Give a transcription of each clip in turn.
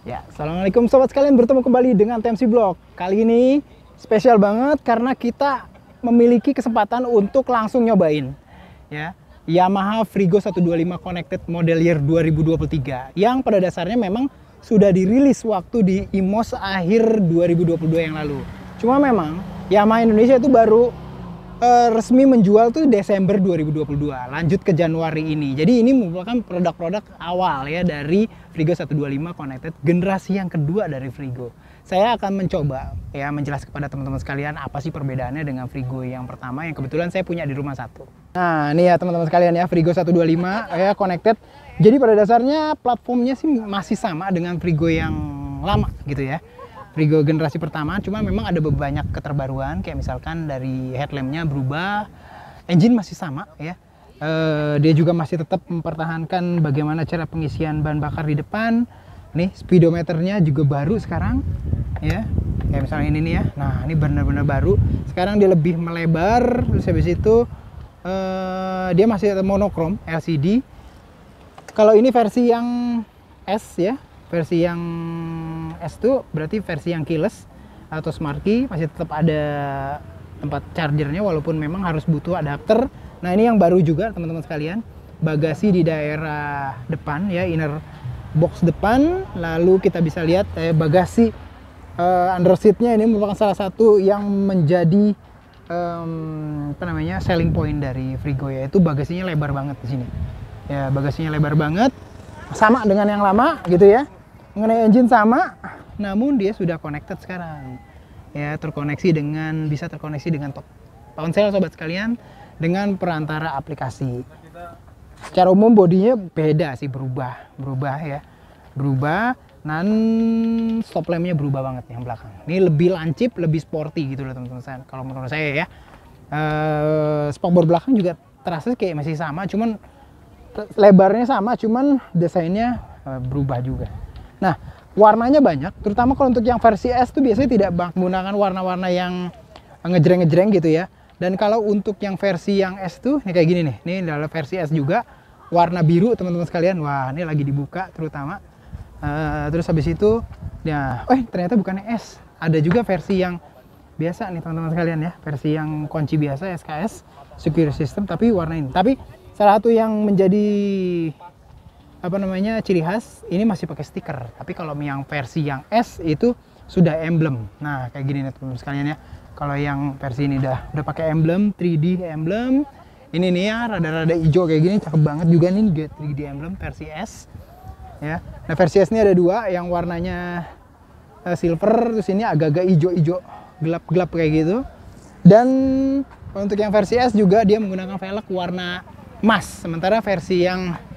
Ya, assalamualaikum sobat sekalian, bertemu kembali dengan TMC Vlog. Kali ini spesial banget karena kita memiliki kesempatan untuk langsung nyobain ya Yamaha Frigo 125 Connected Model Year 2023 yang pada dasarnya memang sudah dirilis waktu di IMOS akhir 2022 yang lalu. Cuma memang Yamaha Indonesia itu baru resmi menjual tuh Desember 2022, lanjut ke Januari ini. Jadi ini merupakan produk-produk awal ya dari Frigo 125 Connected, generasi yang kedua dari Frigo. Saya akan mencoba ya menjelaskan kepada teman-teman sekalian apa sih perbedaannya dengan Frigo yang pertama yang kebetulan saya punya di rumah satu. Nah, ini ya teman-teman sekalian ya, Frigo 125 ya Connected. Jadi pada dasarnya platformnya sih masih sama dengan Frigo yang lama gitu ya. Frigo generasi pertama, cuma memang ada banyak keterbaruan, kayak misalkan dari headlampnya berubah, engine masih sama ya. Dia juga masih tetap mempertahankan bagaimana cara pengisian bahan bakar di depan. Nih speedometernya juga baru sekarang ya, kayak misalnya ini nih ya. Nah ini benar-benar baru. Sekarang dia lebih melebar, terus habis itu dia masih monokrom LCD. Kalau ini versi yang S ya, versi yang S itu berarti versi yang keyless atau smart key, masih tetap ada tempat chargernya walaupun memang harus butuh adapter. Nah ini yang baru juga teman-teman sekalian, bagasi di daerah depan ya, inner box depan. Lalu kita bisa lihat bagasi under seatnya ini merupakan salah satu yang menjadi selling point dari Frigo, yaitu bagasinya lebar banget di sini ya, bagasinya lebar banget, sama dengan yang lama gitu ya. Mengenai engine sama, namun dia sudah connected sekarang ya, bisa terkoneksi dengan ponsel sobat sekalian dengan perantara aplikasi. Secara umum bodinya beda sih, berubah ya, dan stop lampnya berubah banget yang belakang. Ini lebih lancip, lebih sporty gitu loh teman-teman. Kalau menurut saya ya, spakbor belakang juga terasa kayak masih sama, cuman lebarnya sama, cuman desainnya berubah juga. Nah, warnanya banyak, terutama kalau untuk yang versi S tuh biasanya tidak menggunakan warna-warna yang ngejreng-ngejreng gitu ya. Dan kalau untuk yang versi yang S tuh ini kayak gini nih. Ini adalah versi S juga, warna biru teman-teman sekalian. Wah, ini lagi dibuka terutama. Terus habis itu ya, ternyata bukannya S. Ada juga versi yang biasa nih teman-teman sekalian ya, versi yang kunci biasa SKS Secure System tapi warna ini. Tapi salah satu yang menjadi ciri khas ini masih pakai stiker, tapi kalau yang versi yang S itu sudah emblem. Nah kayak gini nih teman-teman sekalian ya, kalau yang versi ini udah pakai emblem, 3D emblem. Ini nih ya, rada-rada hijau kayak gini, cakep banget juga nih 3D emblem versi S ya. Nah versi S ini ada dua, yang warnanya silver, terus ini agak-agak hijau-hijau gelap-gelap kayak gitu. Dan untuk yang versi S juga dia menggunakan velg warna emas, sementara versi yang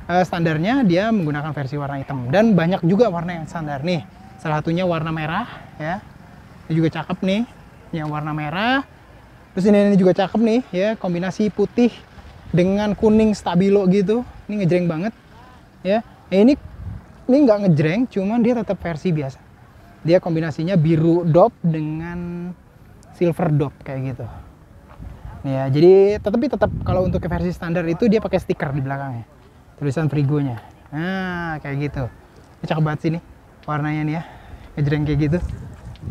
standarnya dia menggunakan versi warna hitam. Dan banyak juga warna yang standar nih, salah satunya warna merah ya, ini juga cakep nih yang warna merah. Terus ini juga cakep nih ya, kombinasi putih dengan kuning stabilo gitu, ini ngejreng banget ya. Ini nggak ngejreng, cuman dia tetap versi biasa, dia kombinasinya biru dop dengan silver dop kayak gitu ya. Jadi tetap kalau untuk versi standar itu dia pakai stiker di belakangnya, tulisan Frigonya. Nah kayak gitu, ini cakep banget sih nih warnanya nih ya, ngejreng kayak gitu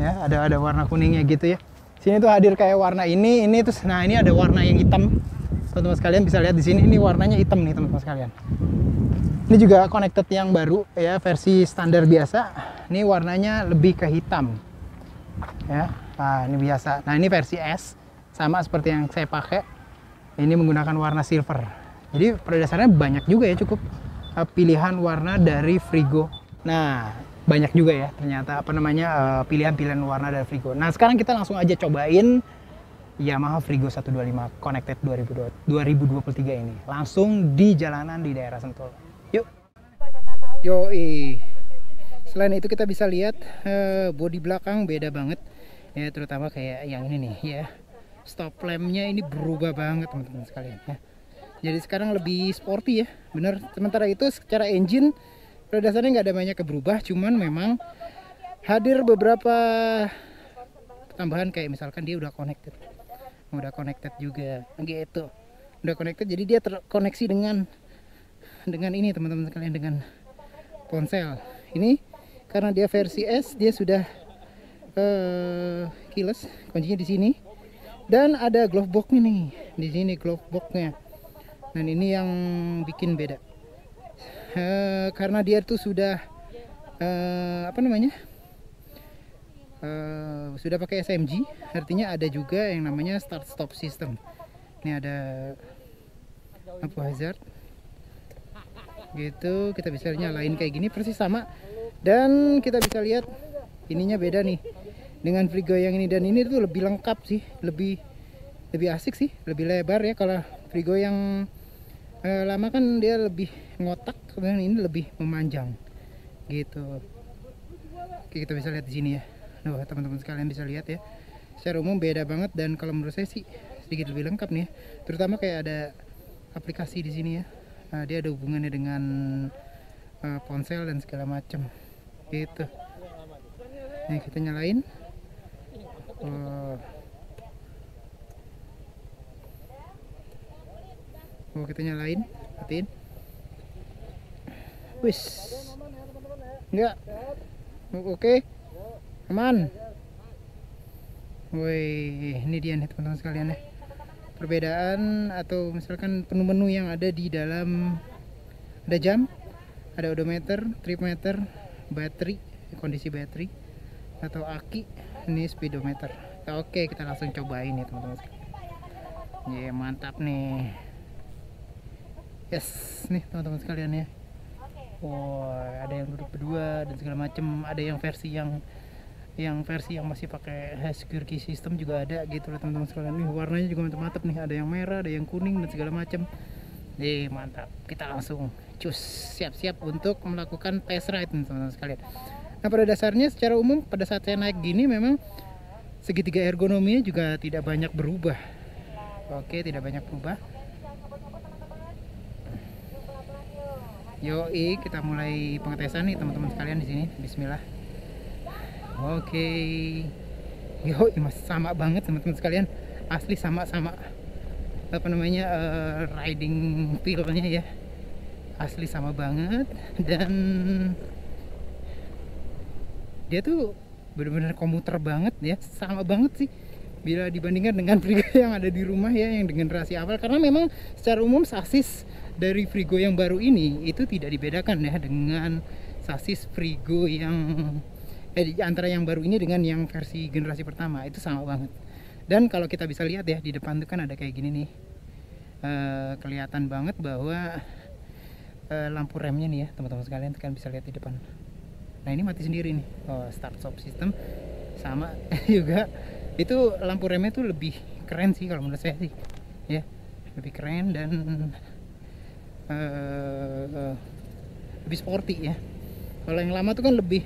ya, ada warna kuningnya gitu ya. Sini tuh hadir kayak warna ini terus. Nah ini ada warna yang hitam, teman-teman sekalian bisa lihat di sini, ini warnanya hitam nih teman-teman sekalian. Ini juga connected yang baru ya, versi standar biasa ini warnanya lebih ke hitam ya. Nah ini biasa. Nah ini versi S sama seperti yang saya pakai, ini menggunakan warna silver. Jadi pada dasarnya banyak juga ya, cukup pilihan warna dari Frigo. Nah banyak juga ya ternyata pilihan-pilihan warna dari Frigo. Nah sekarang kita langsung aja cobain Yamaha Frigo 125 Connected 2023 ini langsung di jalanan di daerah Sentul. Yuk. Yoi. Selain itu kita bisa lihat bodi belakang beda banget ya, terutama kayak yang ini nih ya. Stop lampnya ini berubah banget teman-teman sekalian ya. Jadi sekarang lebih sporty ya, bener. Sementara itu secara engine pada dasarnya nggak ada banyak berubah, cuman memang hadir beberapa tambahan kayak misalkan dia udah connected juga gitu, udah connected, jadi dia terkoneksi dengan ini teman-teman sekalian, dengan ponsel. Ini karena dia versi S, dia sudah keyless, kuncinya di sini. Dan ada glove box nih, di sini glove boxnya. Dan ini yang bikin beda, karena dia tuh sudah apa namanya, sudah pakai SMG, artinya ada juga yang namanya start stop system. Ini ada lampu hazard gitu, kita bisa nyalain kayak gini persis sama. Dan kita bisa lihat ininya beda nih dengan Frigo yang ini, dan ini tuh lebih lengkap sih, lebih asik sih, lebih lebar ya. Kalau Frigo yang lama kan dia lebih ngotak, kemudian ini lebih memanjang gitu. Oke, kita bisa lihat di sini ya. Nah, teman-teman sekalian bisa lihat ya. Secara umum beda banget, dan kalau menurut saya sih sedikit lebih lengkap nih ya. Terutama kayak ada aplikasi di sini ya. Dia ada hubungannya dengan ponsel dan segala macam gitu. Nih kita nyalain. Kita nyalain, matiin. Wis. Enggak. Oke. Aman. Woi, ini dia nih teman-teman sekalian ya. Perbedaan atau misalkan menu-menu yang ada di dalam, ada jam, ada odometer, trip meter, baterai, kondisi baterai, atau aki, ini speedometer. Oke, kita langsung cobain ya teman-teman sekalian. Ya, mantap nih. Yes, nih teman-teman sekalian ya. Wow, ada yang duduk berdua dan segala macam. Ada yang versi yang masih pakai security system juga ada gitu loh teman-teman sekalian. Nih warnanya juga mantap-mantap nih. Ada yang merah, ada yang kuning dan segala macam. Nih mantap. Kita langsung cus, siap-siap untuk melakukan test ride teman-teman sekalian. Nah, pada dasarnya secara umum pada saat saya naik gini memang segitiga ergonominya juga tidak banyak berubah. Oke, tidak banyak berubah. Yoi, kita mulai pengetesan nih teman-teman sekalian di sini. Bismillah. Oke. Yoi, masih sama banget teman-teman sekalian. Asli sama-sama apa namanya, riding feel-nya ya. Asli sama banget, dan dia tuh benar-benar komuter banget ya. Sama banget sih bila dibandingkan dengan Frigo yang ada di rumah ya, yang dengan generasi awal. Karena memang secara umum sasis dari Frigo yang baru ini itu tidak dibedakan ya dengan sasis Frigo yang antara yang baru ini dengan yang versi generasi pertama. Itu sama banget. Dan kalau kita bisa lihat ya, di depan tuh kan ada kayak gini nih, kelihatan banget bahwa lampu remnya nih ya teman-teman sekalian, kan bisa lihat di depan. Nah, ini mati sendiri nih. Start stop system sama juga. Itu lampu remnya tuh lebih keren sih kalau menurut saya sih ya, lebih keren dan lebih sporty ya. Kalau yang lama tuh kan lebih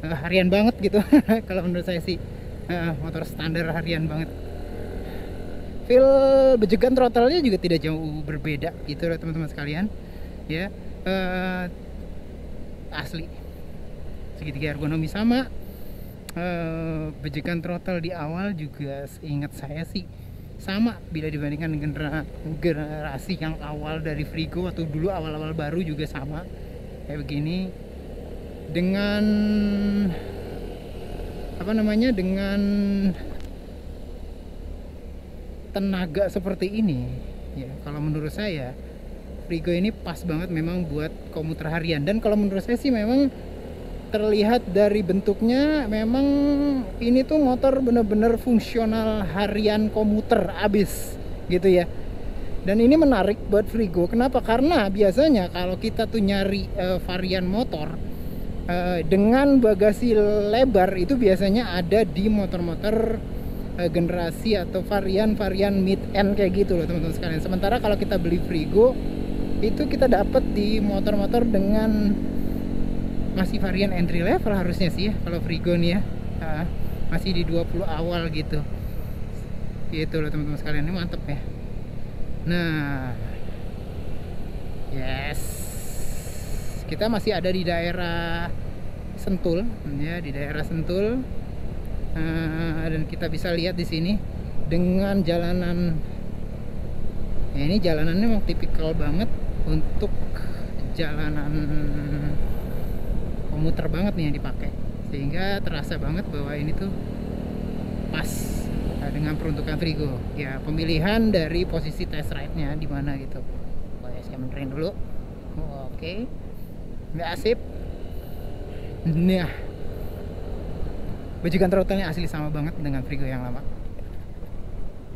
harian banget gitu. Kalau menurut saya sih motor standar harian banget. Feel bejegan throttle-nya juga tidak jauh berbeda gitu loh teman-teman sekalian ya. Asli segitiga ergonomi sama. Bejegan throttle di awal juga seingat saya sih sama bila dibandingkan dengan generasi yang awal dari Frigo atau dulu awal-awal baru juga sama kayak begini. Dengan apa namanya, dengan tenaga seperti ini ya, kalau menurut saya Frigo ini pas banget memang buat komuter harian. Dan kalau menurut saya sih memang terlihat dari bentuknya, memang ini tuh motor bener-bener fungsional harian komuter abis gitu ya. Dan ini menarik buat Frigo. Kenapa? Karena biasanya kalau kita tuh nyari varian motor dengan bagasi lebar, itu biasanya ada di motor-motor generasi atau varian mid-end kayak gitu loh teman-teman sekalian. Sementara kalau kita beli Frigo itu kita dapat di motor-motor dengan masih varian entry level harusnya sih ya kalau Frigo nih ya. Masih di 20 awal gitu loh teman-teman sekalian. Ini mantep ya. Nah, yes, kita masih ada di daerah Sentul ya, di daerah Sentul. Dan kita bisa lihat di sini dengan jalanan ya, ini jalanannya memang tipikal banget untuk jalanan muter banget nih yang dipakai, sehingga terasa banget bahwa ini tuh pas dengan peruntukan Frigo. Ya pemilihan dari posisi test ride-nya di mana gitu. Boleh saya benerin dulu. Oke. Nggak asip. Nah, bajikan throttle-nya asli sama banget dengan Frigo yang lama.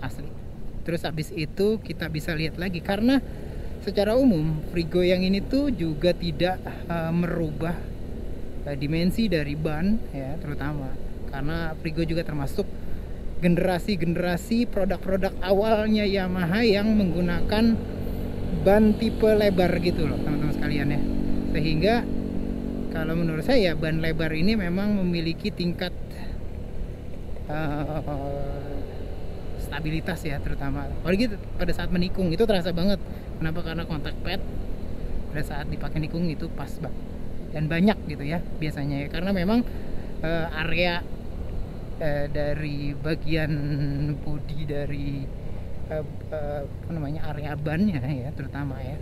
Asli. Terus habis itu kita bisa lihat lagi, karena secara umum Frigo yang ini tuh juga tidak merubah dimensi dari ban ya, terutama karena Frigo juga termasuk generasi-generasi produk-produk awalnya Yamaha yang menggunakan ban tipe lebar gitu loh teman-teman sekalian ya. Sehingga kalau menurut saya ban lebar ini memang memiliki tingkat stabilitas ya, terutama apalagi pada saat menikung itu terasa banget. Kenapa? Karena kontak pad pada saat dipakai nikung itu pas banget dan banyak gitu ya biasanya ya, karena memang area dari bagian bodi dari apa namanya, area bannya ya terutama ya,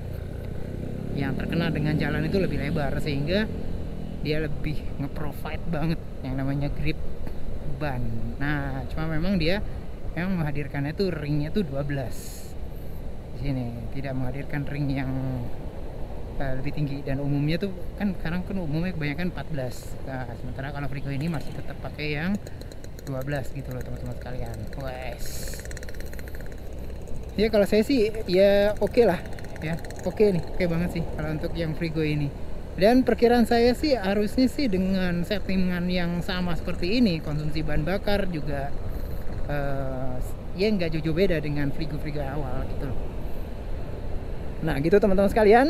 yang terkena dengan jalan itu lebih lebar, sehingga dia lebih nge-provide banget yang namanya grip ban. Nah cuma memang dia memang menghadirkannya tuh ringnya tuh 12 di sini, tidak menghadirkan ring yang lebih tinggi, dan umumnya tuh kan sekarang kan umumnya kebanyakan 14. Nah, sementara kalau Frigo ini masih tetap pakai yang 12 gitu loh teman-teman sekalian. Wes. Ya kalau saya sih ya oke lah ya, oke nih, oke banget sih kalau untuk yang Frigo ini. Dan perkiraan saya sih harusnya sih dengan settingan yang sama seperti ini, konsumsi bahan bakar juga ya nggak jauh beda dengan Frigo-Frigo awal gitu loh. Nah gitu teman-teman sekalian,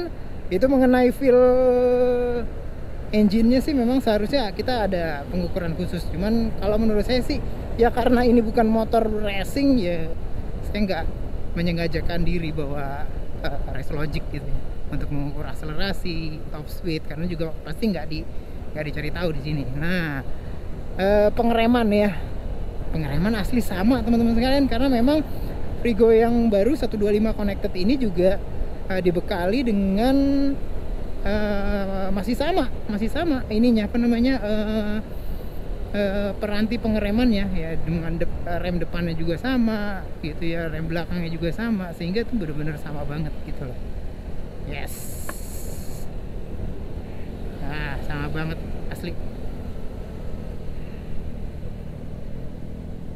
itu mengenai feel engine-nya sih memang seharusnya kita ada pengukuran khusus. Cuman kalau menurut saya sih ya karena ini bukan motor racing ya, saya nggak menyengajakan diri bawa race logic gitu ya, untuk mengukur akselerasi, top speed, karena juga pasti nggak dicari tahu di sini. Nah pengereman ya, pengereman asli sama teman-teman sekalian, karena memang Frigo yang baru 125 connected ini juga dibekali dengan masih sama ininya apa namanya peranti pengeremannya ya, dengan rem depannya juga sama gitu ya, rem belakangnya juga sama, sehingga itu benar-benar sama banget gitu loh. Yes, nah sama banget asli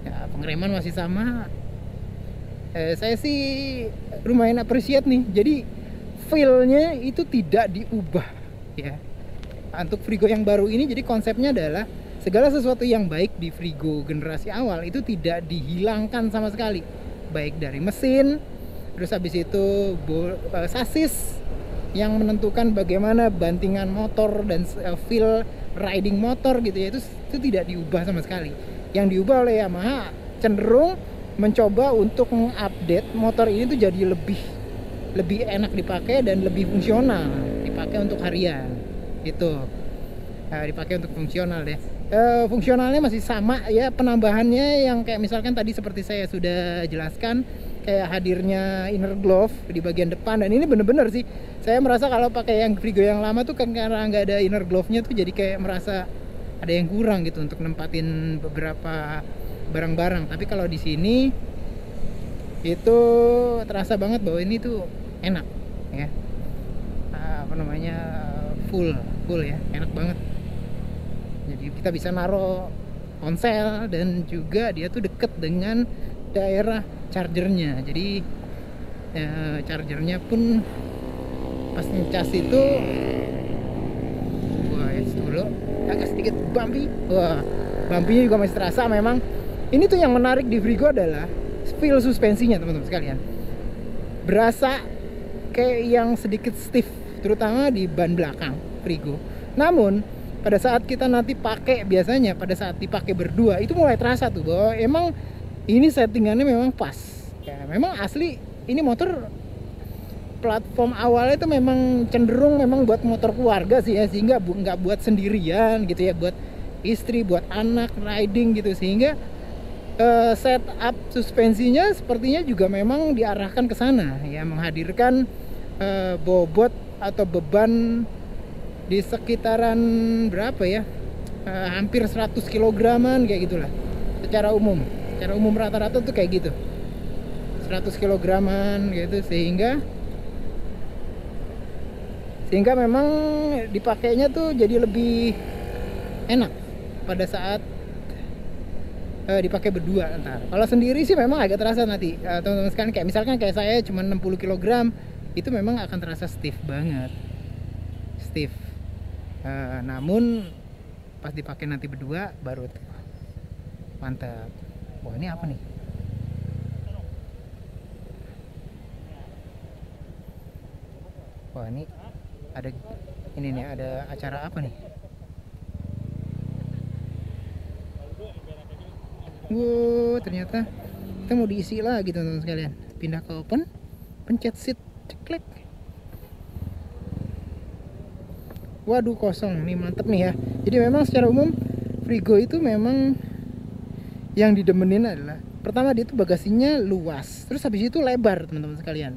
ya, pengereman masih sama. Saya sih lumayan appreciate nih, jadi feel-nya itu tidak diubah ya untuk Frigo yang baru ini. Jadi konsepnya adalah segala sesuatu yang baik di Frigo generasi awal itu tidak dihilangkan sama sekali, baik dari mesin, terus habis itu sasis yang menentukan bagaimana bantingan motor dan feel riding motor gitu ya, itu tidak diubah sama sekali. Yang diubah oleh Yamaha cenderung mencoba untuk mengupdate motor ini tuh jadi lebih enak dipakai dan lebih fungsional dipakai untuk harian gitu. Dipakai untuk fungsional deh. Fungsionalnya masih sama ya, penambahannya yang kayak misalkan tadi seperti saya sudah jelaskan, kayak hadirnya inner glove di bagian depan, dan ini bener-bener sih saya merasa kalau pakai yang Frigo yang lama tuh kan karena nggak ada inner glove-nya tuh jadi kayak merasa ada yang kurang gitu untuk nempatin beberapa barang-barang. Tapi kalau di sini itu terasa banget bahwa ini tuh enak ya, apa namanya, full ya, enak banget. Jadi kita bisa naruh ponsel, dan juga dia tuh deket dengan daerah chargernya. Jadi chargernya pun pas ngecas itu, wah dulu agak sedikit bumpy. Wah, bumpy-nya juga masih terasa. Memang ini tuh yang menarik di Frigo adalah feel suspensinya teman-teman sekalian. Berasa kayak yang sedikit stiff, terutama di ban belakang Frigo. Namun pada saat kita nanti pakai, biasanya pada saat dipakai berdua itu mulai terasa tuh bahwa emang ini settingannya memang pas ya. Memang asli ini motor platform awalnya itu memang cenderung memang buat motor keluarga sih ya, sehingga nggak buat sendirian gitu ya, buat istri, buat anak riding gitu. Sehingga setup suspensinya sepertinya juga memang diarahkan ke sana ya, menghadirkan bobot atau beban di sekitaran berapa ya, hampir 100 kilograman kayak gitulah secara umum rata-rata tuh kayak gitu, 100 kilograman gitu, sehingga memang dipakainya tuh jadi lebih enak pada saat dipakai berdua. Ntar kalau sendiri sih memang agak terasa nanti, teman-teman sekalian, kayak misalkan kayak saya cuma 60 kg itu memang akan terasa stiff banget, namun pas dipakai nanti berdua baru mantap. Wah, ini apa nih? Wah, ini ada ini nih, ada acara apa nih? Wow, ternyata kita mau diisi lagi teman-teman sekalian. Pindah ke open, pencet seat, klik. Waduh, kosong nih, mantep nih ya. Jadi memang secara umum Frigo itu memang yang didemenin adalah pertama dia tuh bagasinya luas, terus habis itu lebar teman-teman sekalian.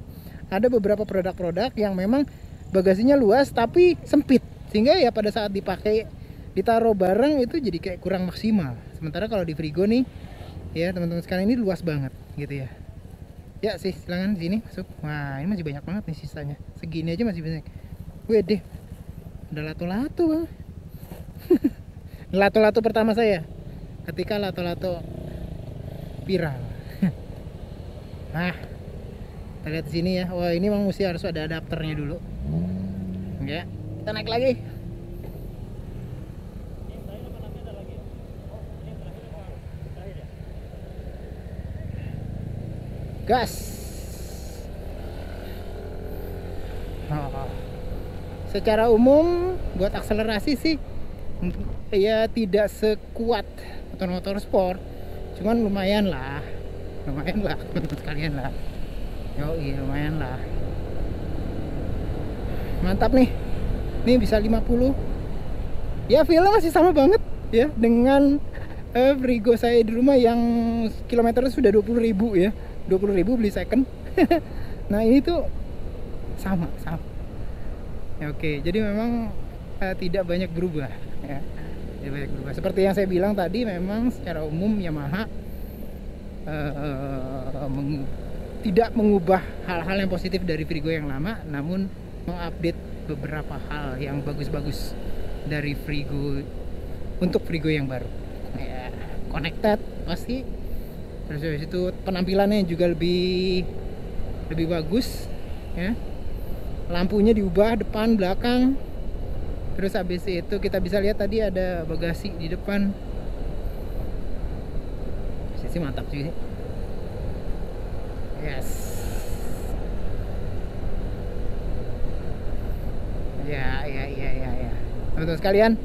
Ada beberapa produk-produk yang memang bagasinya luas tapi sempit, sehingga ya pada saat dipakai ditaruh bareng itu jadi kayak kurang maksimal. Sementara kalau di Frigo nih ya teman-teman sekalian, ini luas banget gitu ya. Ya sih, silakan sini masuk. Wah, ini masih banyak banget nih sisanya. Segini aja masih banyak. Wede, udah lato-lato bang. Lato-lato pertama saya ketika lato-lato viral. Nah, kita lihat di sini ya. Wah, ini memang mesti harus ada adapternya dulu. Ya, kita naik lagi. Gas. Secara umum buat akselerasi sih ya tidak sekuat motor-motor sport, cuman lumayan lah sekalian lah. Yoi, lumayan lah. Mantap nih. Ini bisa 50. Ya, feel masih sama banget ya dengan Frigo saya di rumah yang kilometernya sudah 20.000 ya. 20.000 beli second. Nah, ini tuh sama. Ya, oke, jadi memang tidak banyak berubah ya. Tidak banyak berubah. Seperti yang saya bilang tadi, memang secara umum Yamaha tidak mengubah hal-hal yang positif dari Frigo yang lama, namun mengupdate beberapa hal yang bagus-bagus dari Frigo untuk Frigo yang baru. Ya, connected pasti. Terus habis itu penampilannya juga lebih bagus ya. Lampunya diubah depan belakang. Terus habis itu kita bisa lihat tadi ada bagasi di depan. Sisi mantap sih. Yes. Ya. Teman-teman sekalian,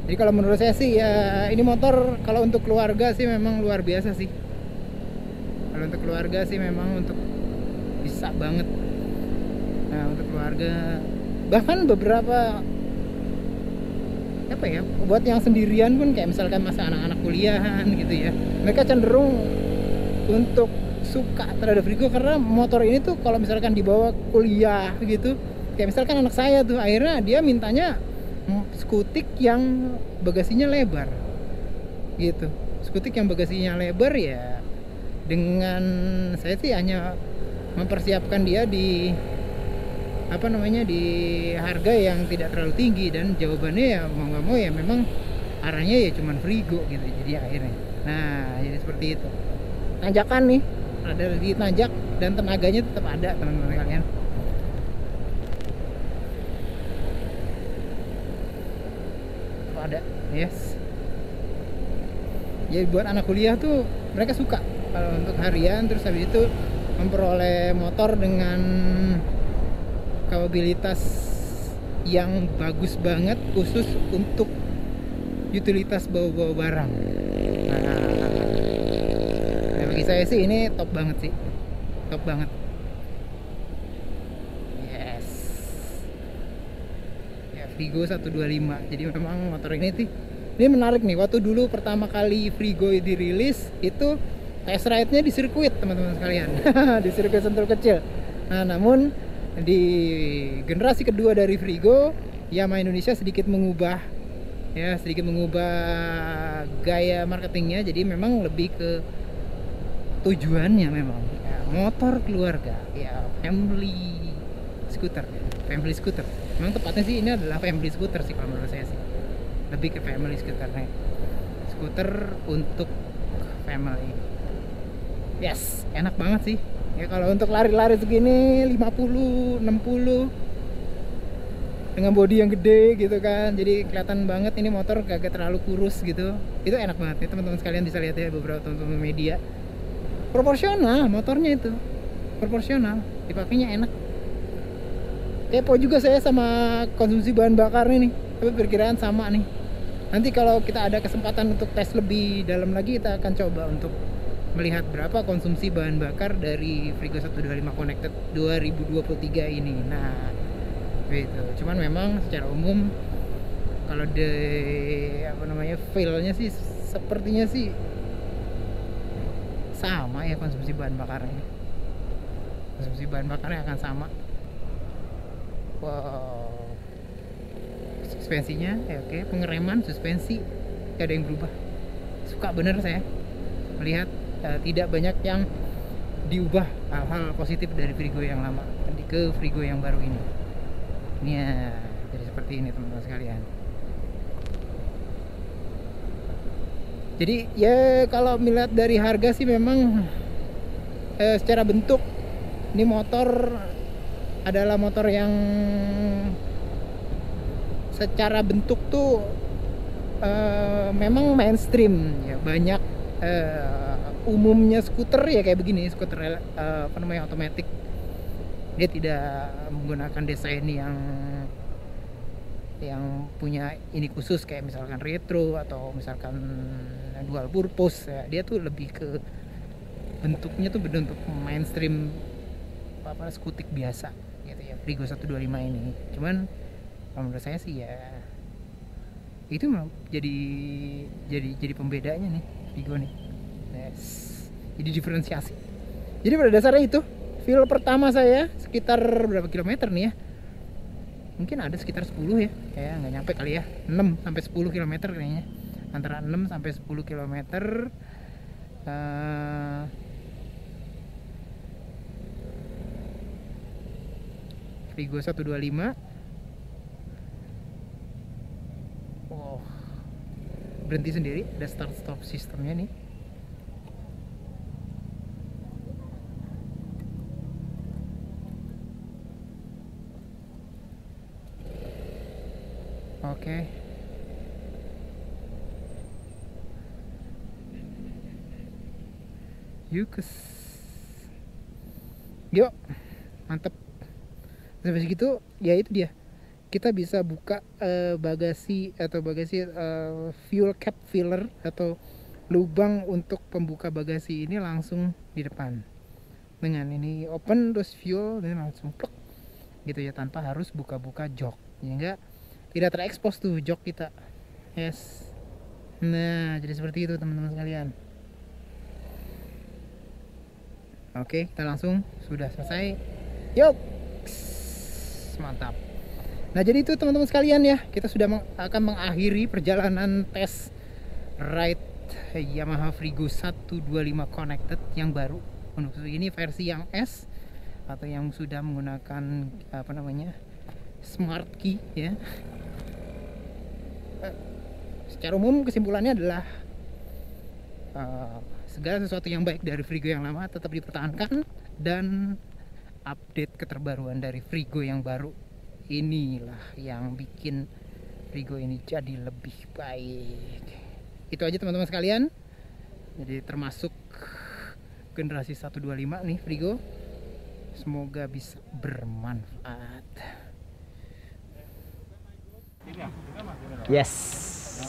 jadi kalau menurut saya sih ya ini motor kalau untuk keluarga sih memang luar biasa sih. Kalau untuk keluarga sih memang untuk bisa banget. Nah, untuk keluarga, bahkan beberapa apa ya, buat yang sendirian pun, kayak misalkan masa anak-anak kuliahan gitu ya, mereka cenderung untuk suka terhadap Frigo karena motor ini tuh kalau misalkan dibawa kuliah gitu. Kayak misalkan anak saya tuh akhirnya dia mintanya skutik yang bagasinya lebar gitu. Skutik yang bagasinya lebar ya, dengan saya sih hanya mempersiapkan dia di di harga yang tidak terlalu tinggi, dan jawabannya ya mau nggak mau ya memang arahnya ya cuman Frigo gitu. Jadi akhirnya jadi seperti itu. Tanjakan nih ada di tanjak dan tenaganya tetap ada teman-teman kalian. Ada, yes. Jadi buat anak kuliah tuh mereka suka kalau untuk harian, terus habis itu memperoleh motor dengan kapabilitas yang bagus banget khusus untuk utilitas bawa-bawa barang. Nah, bagi saya sih ini top banget sih, top banget. Yes. Ya, Frigo 125. Jadi memang motor ini menarik nih. Waktu dulu pertama kali Frigo dirilis itu test ride-nya di sirkuit teman-teman sekalian. Di sirkuit Sentul kecil. Nah, namun di generasi kedua dari Frigo Yamaha Indonesia sedikit mengubah gaya marketingnya, jadi memang lebih ke tujuannya memang ya, motor keluarga ya, family scooter. Memang tepatnya sih ini adalah family scooter sih kalau menurut saya sih, lebih ke family scooter nih, skuter untuk family. Yes, enak banget sih ya kalau untuk lari-lari segini 50 60 dengan bodi yang gede gitu kan, jadi kelihatan banget ini motor kagak terlalu kurus gitu. Itu enak banget ya teman-teman sekalian, bisa lihat ya beberapa teman-teman media. Proporsional motornya itu, proporsional, dipakainya enak. Kepo juga saya sama konsumsi bahan bakar nih, tapi perkiraan sama nih. Nanti kalau kita ada kesempatan untuk tes lebih dalam lagi, kita akan coba untuk melihat berapa konsumsi bahan bakar dari Frigo 125 Connected 2023 ini. Nah gitu. Cuman memang secara umum kalau feel-nya sih sepertinya sih sama ya konsumsi bahan bakarnya. Konsumsi bahan bakarnya akan sama. Wow. Suspensinya ya oke, pengereman, suspensi gak ada yang berubah. Suka bener saya melihat tidak banyak yang diubah hal-hal positif dari Frigo yang lama ke Frigo yang baru ini. Ya, jadi seperti ini teman-teman sekalian. Jadi ya kalau melihat dari harga sih memang secara bentuk ini motor adalah motor yang secara bentuk tuh memang mainstream ya, banyak umumnya skuter ya kayak begini, skuter otomatis. Dia tidak menggunakan desain yang punya ini khusus kayak misalkan retro atau misalkan dual purpose ya. Dia tuh lebih ke bentuknya tuh bentuk mainstream skutik biasa gitu ya, Frigo 125 ini. Cuman kalau menurut saya sih ya itu jadi pembedanya nih Frigo nih. Yes. Jadi diferensiasi. Jadi pada dasarnya itu feel pertama saya sekitar berapa kilometer nih ya, mungkin ada sekitar 10 ya, kayak nggak nyampe kali ya, 6 sampai 10 kilometer kayaknya, antara 6 sampai 10 kilometer. Frigo 125. Wow, berhenti sendiri, ada start stop sistemnya nih. Oke. Yuk, yuk, mantep. Sampai segitu, ya itu dia. Kita bisa buka bagasi fuel cap filler atau lubang untuk pembuka bagasi ini langsung di depan. Dengan ini open terus fuel dan langsung pluk gitu ya, tanpa harus buka-buka jok. Sehingga tidak terekspos tuh jok kita. Yes. Nah, jadi seperti itu teman-teman sekalian. Oke, kita langsung sudah selesai. Yuk. Mantap. Nah, jadi itu teman-teman sekalian ya, kita sudah akan mengakhiri perjalanan tes ride Yamaha Frigo 125 Connected yang baru. Untuk ini versi yang S atau yang sudah menggunakan smart key ya. Secara umum kesimpulannya adalah segala sesuatu yang baik dari Frigo yang lama tetap dipertahankan, dan update keterbaruan dari Frigo yang baru inilah yang bikin Frigo ini jadi lebih baik. Itu aja teman-teman sekalian. Jadi termasuk generasi 125 nih Frigo. Semoga bisa bermanfaat. Yes,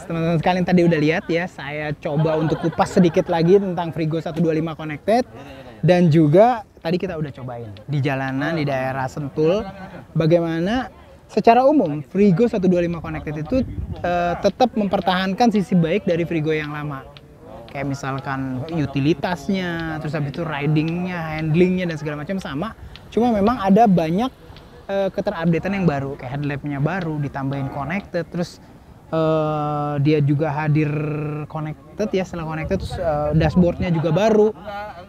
teman-teman sekalian, tadi udah lihat ya, saya coba untuk kupas sedikit lagi tentang Frigo 125 Connected. Dan juga tadi kita udah cobain di jalanan di daerah Sentul, bagaimana secara umum Frigo 125 Connected itu tetap mempertahankan sisi baik dari Frigo yang lama. Kayak misalkan utilitasnya, terus habis itu ridingnya, handlingnya dan segala macam sama. Cuma memang ada banyak keterupdatean yang baru, kayak headlampnya baru, ditambahin connected, terus dia juga hadir connected ya, setelah connected terus dashboardnya juga baru,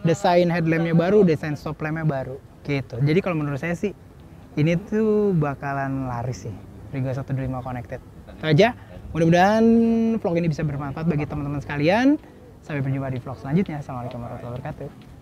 desain headlampnya baru, desain stop lampnya baru gitu. Jadi kalau menurut saya sih ini tuh bakalan laris sih Frigo 125 connected. Itu aja, mudah-mudahan vlog ini bisa bermanfaat bagi teman-teman sekalian. Sampai berjumpa di vlog selanjutnya. Assalamualaikum warahmatullahi wabarakatuh.